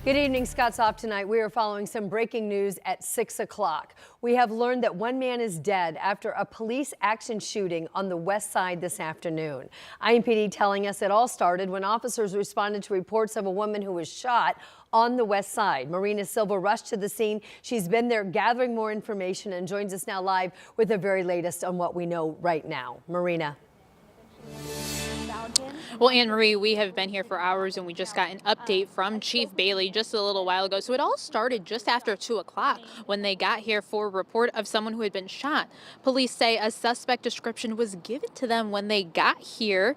Good evening. Scott's off tonight. We are following some breaking news at 6 o'clock. We have learned that one man is dead after a police action shooting on the west side this afternoon. IMPD telling us it all started when officers responded to reports of a woman who was shot on the west side. Marina Silva rushed to the scene. She's been there gathering more information and joins us now live with the very latest on what we know right now. Marina. Well, Anne Marie, we have been here for hours and we just got an update from Chief Bailey just a little while ago. So it all started just after 2 o'clock when they got here for a report of someone who had been shot. Police say a suspect description was given to them when they got here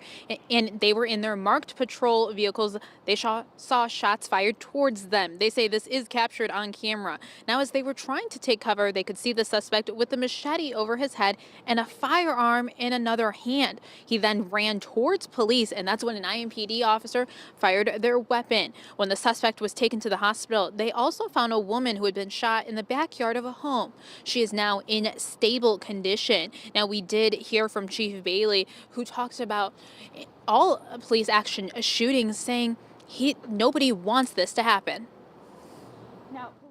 and they were in their marked patrol vehicles. They saw shots fired towards them. They say this is captured on camera. Now, as they were trying to take cover, they could see the suspect with a machete over his head and a firearm in another hand. He then ran towards police, and that's when an IMPD officer fired their weapon. When the suspect was taken to the hospital, they also found a woman who had been shot in the backyard of a home. She is now in stable condition. Now, we did hear from Chief Bailey, who talks about all police action shootings, saying nobody wants this to happen.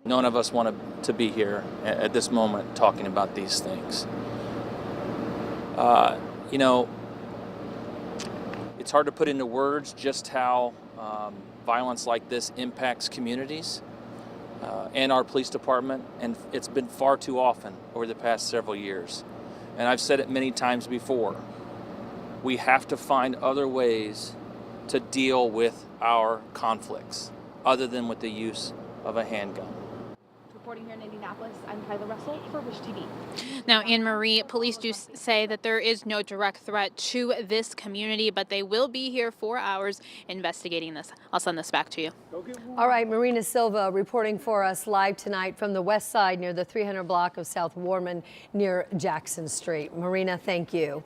None of us want to be here at this moment talking about these things. It's hard to put into words just how violence like this impacts communities and our police department, and it's been far too often over the past several years. And I've said it many times before, we have to find other ways to deal with our conflicts other than with the use of a handgun. Reporting here in Indianapolis, I'm Kyla Russell for Wish TV. Now, Anne Marie, police do say that there is no direct threat to this community, but they will be here for hours investigating this. I'll send this back to you. All right, Marina Silva reporting for us live tonight from the west side near the 300 block of South Warman near Jackson Street. Marina, thank you.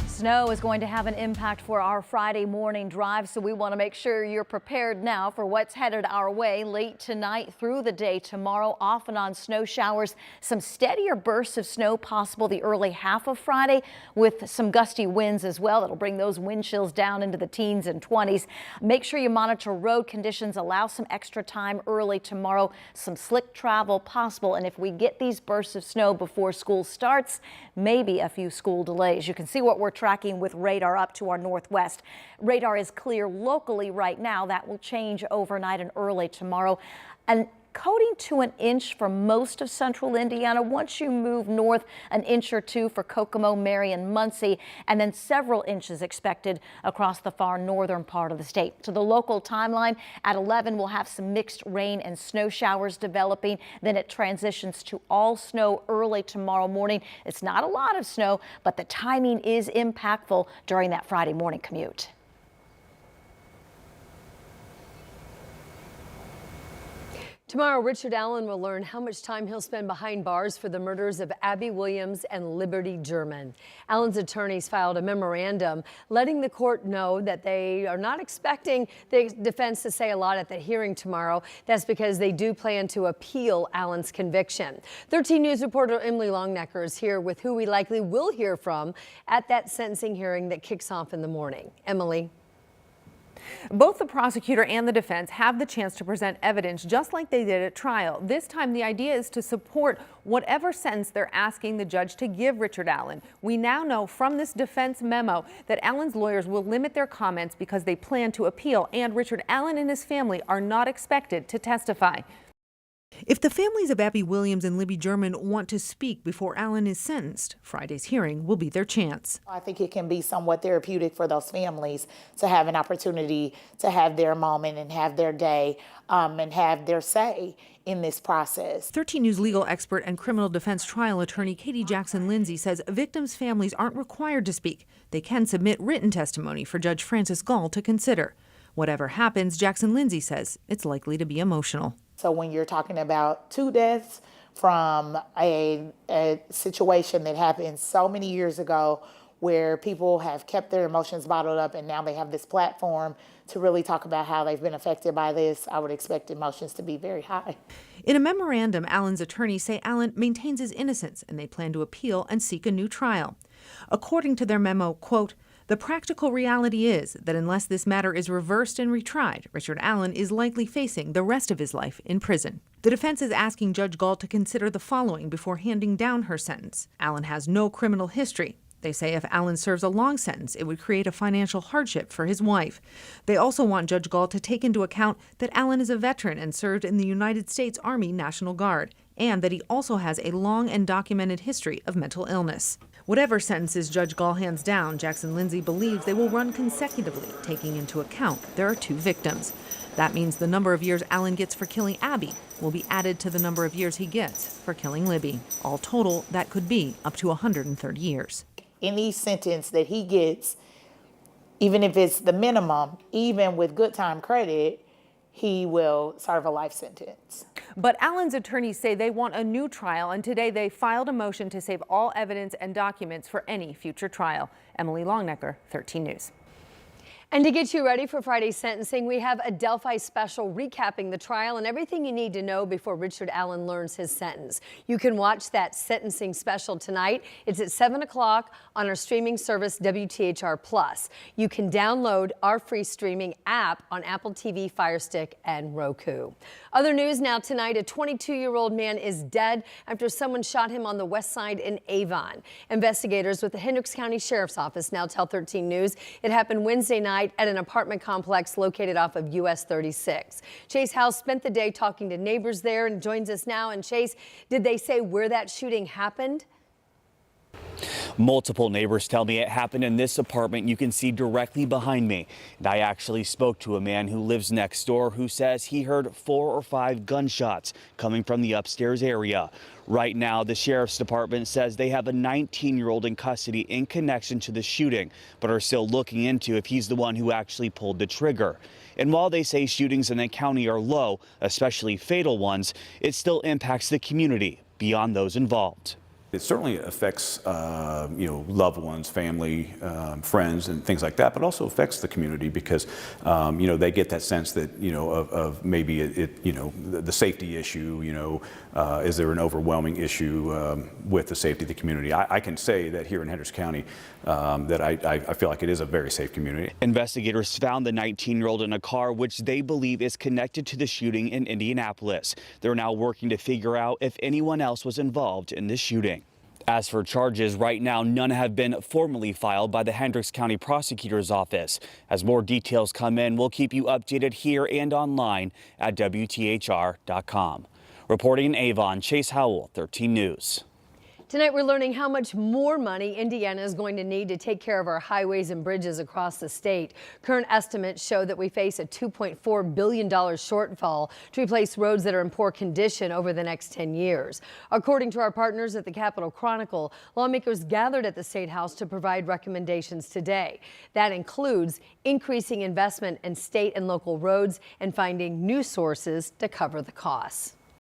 Snow is going to have an impact for our Friday morning drive, so we want to make sure you're prepared now for what's headed our way late tonight through the day tomorrow. Off and on snow showers, some steadier bursts of snow possible the early half of Friday with some gusty winds as well. That'll bring those wind chills down into the teens and 20s. Make sure you monitor road conditions. Allow some extra time early tomorrow. Some slick travel possible, and if we get these bursts of snow before school starts, maybe a few school delays. You can see what we're tracking with radar up to our northwest. Radar is clear locally right now. That will change overnight and early tomorrow. And coating to an inch for most of central Indiana. Once you move north, an inch or two for Kokomo, Marion, Muncie, and then several inches expected across the far northern part of the state. So the local timeline at 11 will have some mixed rain and snow showers developing. Then it transitions to all snow early tomorrow morning. It's not a lot of snow, but the timing is impactful during that Friday morning commute. Tomorrow, Richard Allen will learn how much time he'll spend behind bars for the murders of Abby Williams and Liberty German. Allen's attorneys filed a memorandum letting the court know that they are not expecting the defense to say a lot at the hearing tomorrow. That's because they do plan to appeal Allen's conviction. 13 News reporter Emily Longnecker is here with who we likely will hear from at that sentencing hearing that kicks off in the morning. Emily. Both the prosecutor and the defense have the chance to present evidence just like they did at trial. This time, the idea is to support whatever sentence they're asking the judge to give Richard Allen. We now know from this defense memo that Allen's lawyers will limit their comments because they plan to appeal, and Richard Allen and his family are not expected to testify. If the families of Abby Williams and Libby German want to speak before Allen is sentenced, Friday's hearing will be their chance. I think it can be somewhat therapeutic for those families to have an opportunity to have their moment and have their day and have their say in this process. 13 News legal expert and criminal defense trial attorney Katie Jackson-Lindsay says victims' families aren't required to speak. They can submit written testimony for Judge Francis Gall to consider. Whatever happens, Jackson-Lindsay says it's likely to be emotional. So when you're talking about 2 deaths from a situation that happened so many years ago where people have kept their emotions bottled up and now they have this platform to really talk about how they've been affected by this, I would expect emotions to be very high. In a memorandum, Allen's attorneys say Allen maintains his innocence and they plan to appeal and seek a new trial. According to their memo, quote, The practical reality is that unless this matter is reversed and retried, Richard Allen is likely facing the rest of his life in prison. The defense is asking Judge Gall to consider the following before handing down her sentence. Allen has no criminal history. They say if Allen serves a long sentence, it would create a financial hardship for his wife. They also want Judge Gall to take into account that Allen is a veteran and served in the United States Army National Guard, and that he also has a long and documented history of mental illness. Whatever sentences Judge Gall hands down, Jackson Lindsay believes they will run consecutively, taking into account there are 2 victims. That means the number of years Allen gets for killing Abby will be added to the number of years he gets for killing Libby. All total, that could be up to 130 years. Any sentence that he gets, even if it's the minimum, even with good time credit, he will serve a life sentence. But Allen's attorneys say they want a new trial, and today they filed a motion to save all evidence and documents for any future trial. Emily Longnecker, 13 News. And to get you ready for Friday's sentencing, we have a Delphi special recapping the trial and everything you need to know before Richard Allen learns his sentence. You can watch that sentencing special tonight. It's at 7 o'clock on our streaming service, WTHR+. You can download our free streaming app on Apple TV, Fire Stick, and Roku. Other news now tonight, a 22-year-old man is dead after someone shot him on the west side in Avon. Investigators with the Hendricks County Sheriff's Office now tell 13 News it happened Wednesday night at an apartment complex located off of US 36. Chase House spent the day talking to neighbors there and joins us now. And Chase, did they say where that shooting happened? Multiple neighbors tell me it happened in this apartment you can see directly behind me. And I actually spoke to a man who lives next door who says he heard 4 or 5 gunshots coming from the upstairs area. Right now, the sheriff's department says they have a 19-year-old in custody in connection to the shooting, but are still looking into if he's the one who actually pulled the trigger. And while they say shootings in the county are low, especially fatal ones, it still impacts the community beyond those involved. It certainly affects, loved ones, family, friends, and things like that, but also affects the community because, they get that sense that, of maybe the safety issue, is there an overwhelming issue with the safety of the community? I can say that here in Hendricks County, that I feel like it is a very safe community. Investigators found the 19-year-old in a car which they believe is connected to the shooting in Indianapolis. They're now working to figure out if anyone else was involved in the shooting. As for charges, right now, none have been formally filed by the Hendricks County Prosecutor's Office. As more details come in, we'll keep you updated here and online at WTHR.com. Reporting in Avon, Chase Howell, 13 News. Tonight, we're learning how much more money Indiana is going to need to take care of our highways and bridges across the state. Current estimates show that we face a $2.4 billion shortfall to replace roads that are in poor condition over the next 10 years. According to our partners at the Capitol Chronicle, lawmakers gathered at the State House to provide recommendations today. That includes increasing investment in state and local roads and finding new sources to cover the costs.